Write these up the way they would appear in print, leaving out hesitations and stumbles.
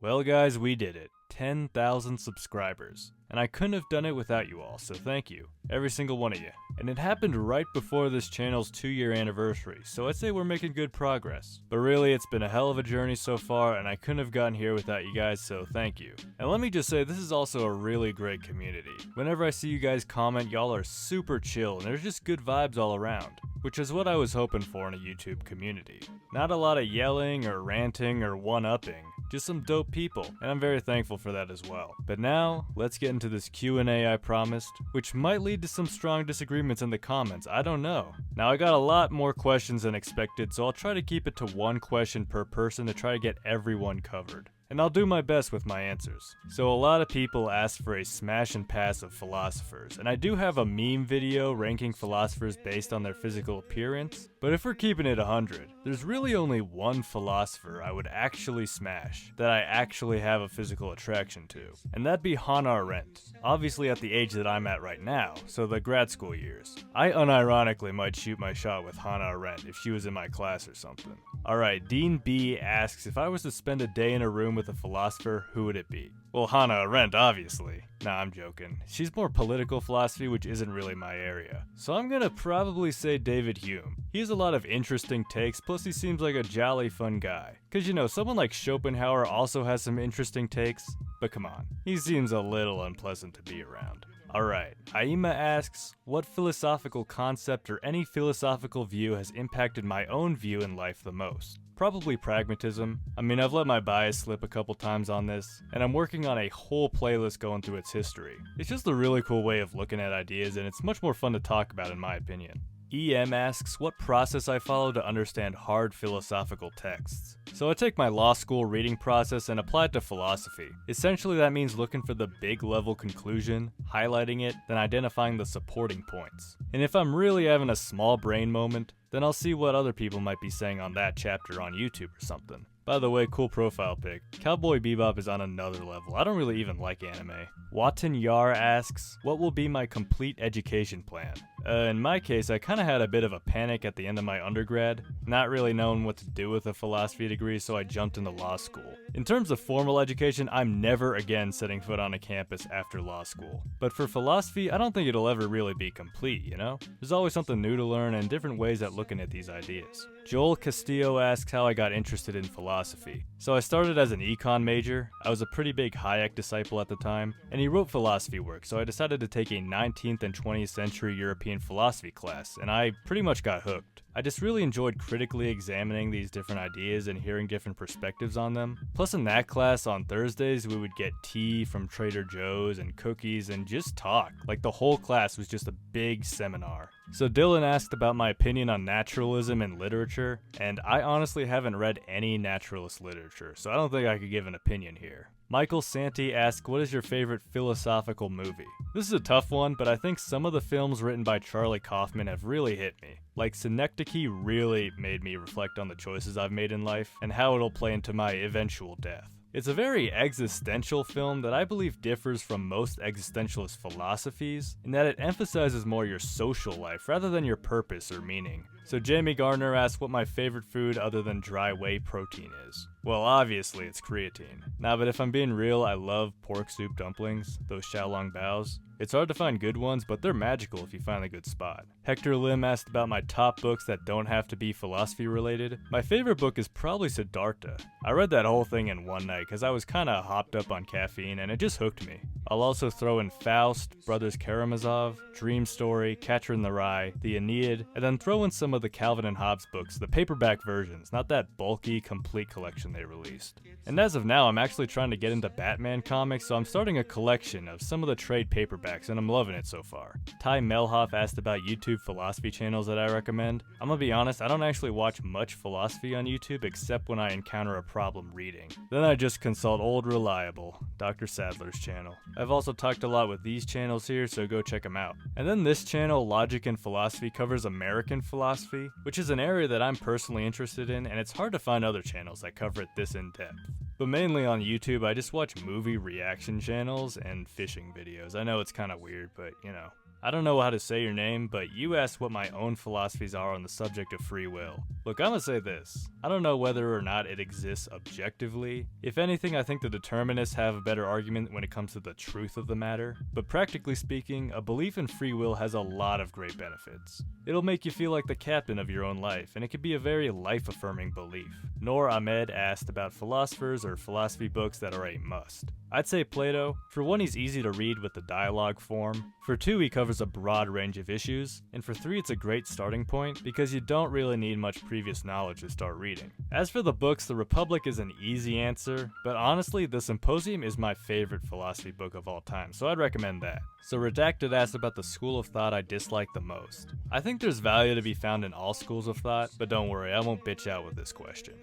Well guys, we did it. 10,000 subscribers. And I couldn't have done it without you all, so thank you. Every single one of you. And it happened right before this channel's 2-year anniversary, so I'd say we're making good progress. But really, it's been a hell of a journey so far, and I couldn't have gotten here without you guys, so thank you. And let me just say, this is also a really great community. Whenever I see you guys comment, y'all are super chill, and there's just good vibes all around. Which is what I was hoping for in a YouTube community. Not a lot of yelling or ranting or one-upping, just some dope people, and I'm very thankful for that as well. But now, let's get into this Q&A I promised, which might lead to some strong disagreements in the comments, I don't know. Now I got a lot more questions than expected, so I'll try to keep it to one question per person to try to get everyone covered. And I'll do my best with my answers. So a lot of people asked for a smash and pass of philosophers, and I do have a meme video ranking philosophers based on their physical appearance, but if we're keeping it 100, there's really only one philosopher I would actually smash, that I actually have a physical attraction to, and that'd be Hannah Arendt. Obviously at the age that I'm at right now, so the grad school years. I unironically might shoot my shot with Hannah Arendt if she was in my class or something. Alright, Dean B asks, if I was to spend a day in a room with a philosopher, who would it be? Well, Hannah Arendt, obviously. Nah, I'm joking. She's more political philosophy, which isn't really my area. So I'm gonna probably say David Hume. He has a lot of interesting takes, plus he seems like a jolly fun guy. Cause you know, someone like Schopenhauer also has some interesting takes, but come on, he seems a little unpleasant to be around. Alright, Aima asks, what philosophical concept or any philosophical view has impacted my own view in life the most? Probably pragmatism. I mean, I've let my bias slip a couple times on this, and I'm working on a whole playlist going through its history. It's just a really cool way of looking at ideas, and it's much more fun to talk about in my opinion. EM asks what process I follow to understand hard philosophical texts. So I take my law school reading process and apply it to philosophy. Essentially that means looking for the big level conclusion, highlighting it, then identifying the supporting points. And if I'm really having a small brain moment, then I'll see what other people might be saying on that chapter on YouTube or something. By the way, cool profile pic. Cowboy Bebop is on another level. I don't really even like anime. Watan Yar asks, what will be my complete education plan? In my case, I kinda had a bit of a panic at the end of my undergrad, not really knowing what to do with a philosophy degree, so I jumped into law school. In terms of formal education, I'm never again setting foot on a campus after law school. But for philosophy, I don't think it'll ever really be complete, you know? There's always something new to learn and different ways at looking at these ideas. Joel Castillo asks how I got interested in philosophy. So I started as an econ major. I was a pretty big Hayek disciple at the time, and he wrote philosophy work, so I decided to take a 19th and 20th century European philosophy class, and I pretty much got hooked. I just really enjoyed critically examining these different ideas and hearing different perspectives on them. Plus in that class on Thursdays, we would get tea from Trader Joe's and cookies and just talk. Like the whole class was just a big seminar. So Dylan asked about my opinion on naturalism and literature, and I honestly haven't read any naturalist literature, so I don't think I could give an opinion here. Michael Santi asked, what is your favorite philosophical movie? This is a tough one, but I think some of the films written by Charlie Kaufman have really hit me. Like Synecdoche really made me reflect on the choices I've made in life, and how it'll play into my eventual death. It's a very existential film that I believe differs from most existentialist philosophies, in that it emphasizes more your social life rather than your purpose or meaning. So Jamie Gardner asked what my favorite food other than dry whey protein is. Well, obviously it's creatine. Nah, but if I'm being real, I love pork soup dumplings, those xiaolong baos. It's hard to find good ones, but they're magical if you find a good spot. Hector Lim asked about my top books that don't have to be philosophy related. My favorite book is probably Siddhartha. I read that whole thing in one night because I was kinda hopped up on caffeine and it just hooked me. I'll also throw in Faust, Brothers Karamazov, Dream Story, Catcher in the Rye, The Aeneid, and then throw in some of the Calvin and Hobbes books, the paperback versions, not that bulky, complete collection they released. And as of now, I'm actually trying to get into Batman comics, so I'm starting a collection of some of the trade paperbacks, and I'm loving it so far. Ty Melhoff asked about YouTube philosophy channels that I recommend. I'm gonna be honest, I don't actually watch much philosophy on YouTube except when I encounter a problem reading. Then I just consult old reliable, Dr. Sadler's channel. I've also talked a lot with these channels here, so go check them out. And then this channel, Logic and Philosophy, covers American philosophy, which is an area that I'm personally interested in, and it's hard to find other channels that cover it this in depth. But mainly on YouTube, I just watch movie reaction channels and fishing videos. I know it's kinda weird, but you know, I don't know how to say your name, but you asked what my own philosophies are on the subject of free will. Look, I'm gonna say this. I don't know whether or not it exists objectively. If anything, I think the determinists have a better argument when it comes to the truth of the matter. But practically speaking, a belief in free will has a lot of great benefits. It'll make you feel like the captain of your own life, and it can be a very life-affirming belief. Noor Ahmed asked about philosophers or philosophy books that are a must. I'd say Plato. For one, he's easy to read with the dialogue form. For two, he covers a broad range of issues. And for three, it's a great starting point because you don't really need much previous knowledge to start reading. As for the books, The Republic is an easy answer, but honestly, The Symposium is my favorite philosophy book of all time, so I'd recommend that. So Redacted asked about the school of thought I dislike the most. I think there's value to be found in all schools of thought, but don't worry, I won't bitch out with this question.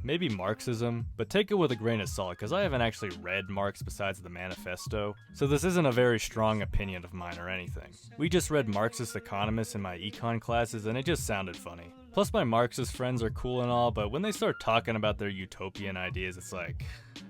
Maybe Marxism, but take it with a grain of salt, because I haven't actually read Marx besides the manifesto, so this isn't a very strong opinion of mine or anything. We just read Marxist economists in my econ classes, and it just sounded funny. Plus my Marxist friends are cool and all, but when they start talking about their utopian ideas, it's like,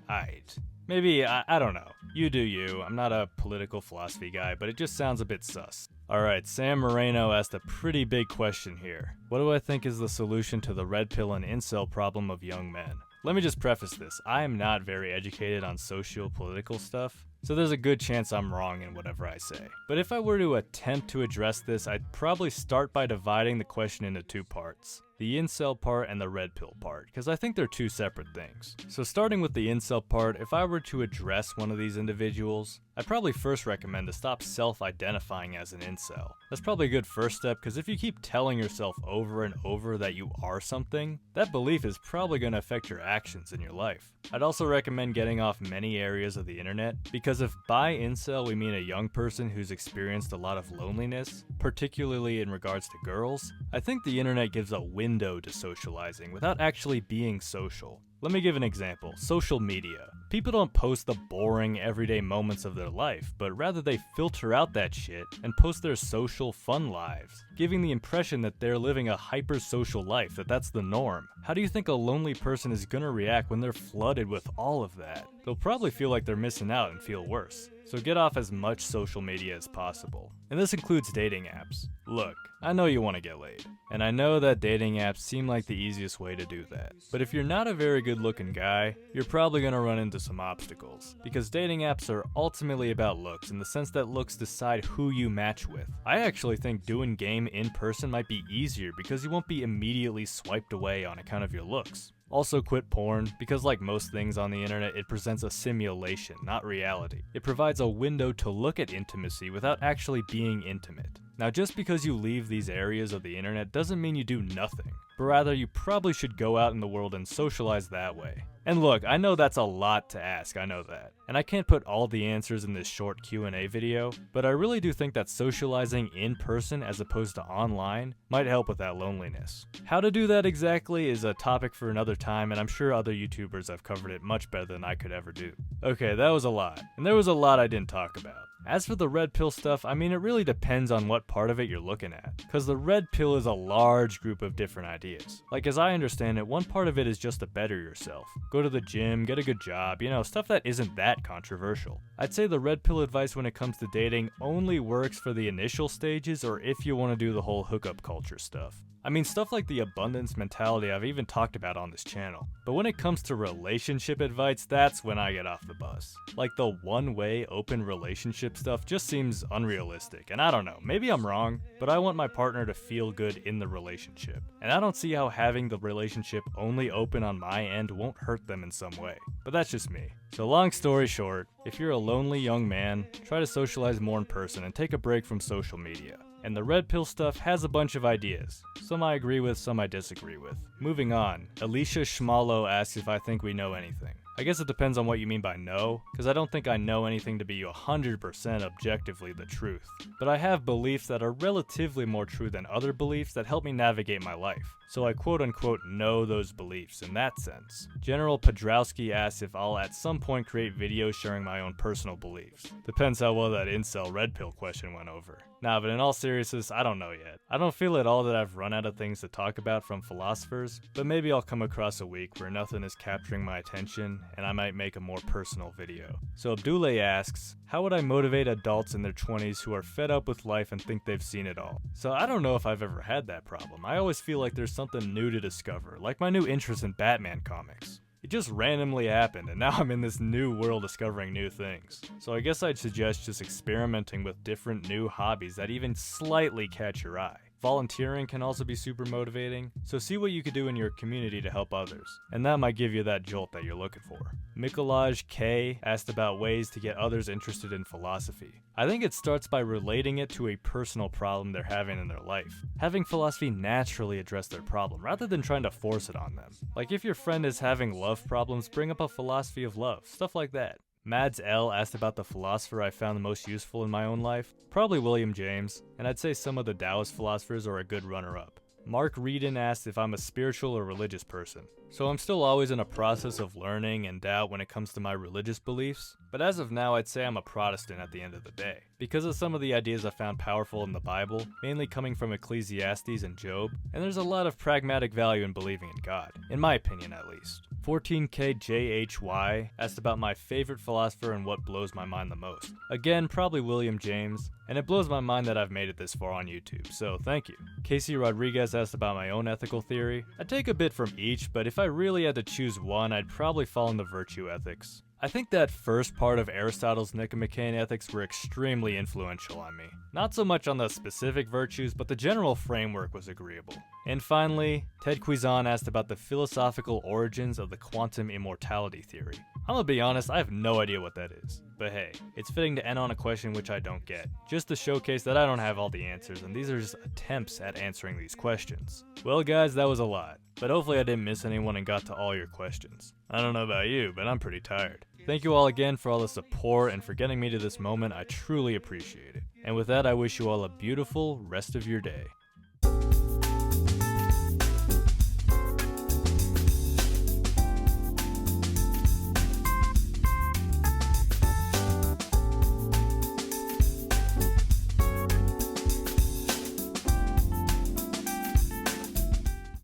aight. Maybe, I don't know. You do you. I'm not a political philosophy guy, but it just sounds a bit sus. Alright, Sam Moreno asked a pretty big question here. What do I think is the solution to the red pill and incel problem of young men? Let me just preface this. I am not very educated on socio-political stuff, so there's a good chance I'm wrong in whatever I say. But if I were to attempt to address this, I'd probably start by dividing the question into two parts. The incel part and the red pill part, because I think they're two separate things. So starting with the incel part, if I were to address one of these individuals, I'd probably first recommend to stop self-identifying as an incel. That's probably a good first step, because if you keep telling yourself over and over that you are something, that belief is probably going to affect your actions in your life. I'd also recommend getting off many areas of the internet, because if by incel we mean a young person who's experienced a lot of loneliness, particularly in regards to girls, I think the internet gives a window to socializing without actually being social. Let me give an example. Social media. People don't post the boring, everyday moments of their life, but rather they filter out that shit and post their social, fun lives, giving the impression that they're living a hyper-social life, that's the norm. How do you think a lonely person is gonna react when they're flooded with all of that? They'll probably feel like they're missing out and feel worse. So get off as much social media as possible. And this includes dating apps. Look, I know you want to get laid, and I know that dating apps seem like the easiest way to do that. But if you're not a very good looking guy, you're probably going to run into some obstacles. Because dating apps are ultimately about looks, in the sense that looks decide who you match with. I actually think doing game in person might be easier because you won't be immediately swiped away on account of your looks. Also quit porn, because like most things on the internet, it presents a simulation, not reality. It provides a window to look at intimacy without actually being intimate. Now just because you leave these areas of the internet doesn't mean you do nothing, but rather you probably should go out in the world and socialize that way. And look, I know that's a lot to ask, I know that. And I can't put all the answers in this short Q&A video, but I really do think that socializing in person as opposed to online might help with that loneliness. How to do that exactly is a topic for another time, and I'm sure other YouTubers have covered it much better than I could ever do. Okay, that was a lot, and there was a lot I didn't talk about. As for the red pill stuff, I mean, it really depends on what part of it you're looking at. Cause the red pill is a large group of different ideas. Like as I understand it, one part of it is just to better yourself. Go to the gym, get a good job, stuff that isn't that controversial. I'd say the red pill advice when it comes to dating only works for the initial stages or if you want to do the whole hookup culture stuff. I mean, stuff like the abundance mentality I've even talked about on this channel. But when it comes to relationship advice, that's when I get off the bus. Like the one-way open relationship stuff just seems unrealistic, and I don't know, maybe I'm wrong, but I want my partner to feel good in the relationship. And I don't see how having the relationship only open on my end won't hurt them in some way. But that's just me. So long story short, if you're a lonely young man, try to socialize more in person and take a break from social media. And the red pill stuff has a bunch of ideas. Some I agree with, some I disagree with. Moving on, Alicia Schmalo asks if I think we know anything. I guess it depends on what you mean by know, because I don't think I know anything to be 100% objectively the truth. But I have beliefs that are relatively more true than other beliefs that help me navigate my life. So I quote-unquote know those beliefs in that sense. General Podrowski asks if I'll at some point create videos sharing my own personal beliefs. Depends how well that incel red pill question went over. Nah, but in all seriousness, I don't know yet. I don't feel at all that I've run out of things to talk about from philosophers, but maybe I'll come across a week where nothing is capturing my attention, and I might make a more personal video. So Abdullah asks, how would I motivate adults in their 20s who are fed up with life and think they've seen it all? So I don't know if I've ever had that problem. I always feel like there's something new to discover, like my new interest in Batman comics. It just randomly happened, and now I'm in this new world discovering new things. So I guess I'd suggest just experimenting with different new hobbies that even slightly catch your eye. Volunteering can also be super motivating, so see what you could do in your community to help others, and that might give you that jolt that you're looking for. Mikolaj K asked about ways to get others interested in philosophy. I think it starts by relating it to a personal problem they're having in their life. Having philosophy naturally address their problem, rather than trying to force it on them. Like if your friend is having love problems, bring up a philosophy of love, stuff like that. Mads L asked about the philosopher I found the most useful in my own life. Probably William James, and I'd say some of the Taoist philosophers are a good runner-up. Mark Reedon asked if I'm a spiritual or religious person. So I'm still always in a process of learning and doubt when it comes to my religious beliefs, but as of now I'd say I'm a Protestant at the end of the day. Because of some of the ideas I found powerful in the Bible, mainly coming from Ecclesiastes and Job, and there's a lot of pragmatic value in believing in God, in my opinion at least. 14KJHY asked about my favorite philosopher and what blows my mind the most. Again, probably William James, and it blows my mind that I've made it this far on YouTube, so thank you. Casey Rodriguez asked about my own ethical theory. I take a bit from each, but if I really had to choose one, I'd probably fall into virtue ethics. I think that first part of Aristotle's Nicomachean Ethics were extremely influential on me. Not so much on the specific virtues, but the general framework was agreeable. And finally, Ted Cuizon asked about the philosophical origins of the quantum immortality theory. I'm gonna be honest, I have no idea what that is. But hey, it's fitting to end on a question which I don't get, just to showcase that I don't have all the answers, and these are just attempts at answering these questions. Well guys, that was a lot, but hopefully I didn't miss anyone and got to all your questions. I don't know about you, but I'm pretty tired. Thank you all again for all the support and for getting me to this moment. I truly appreciate it. And with that, I wish you all a beautiful rest of your day.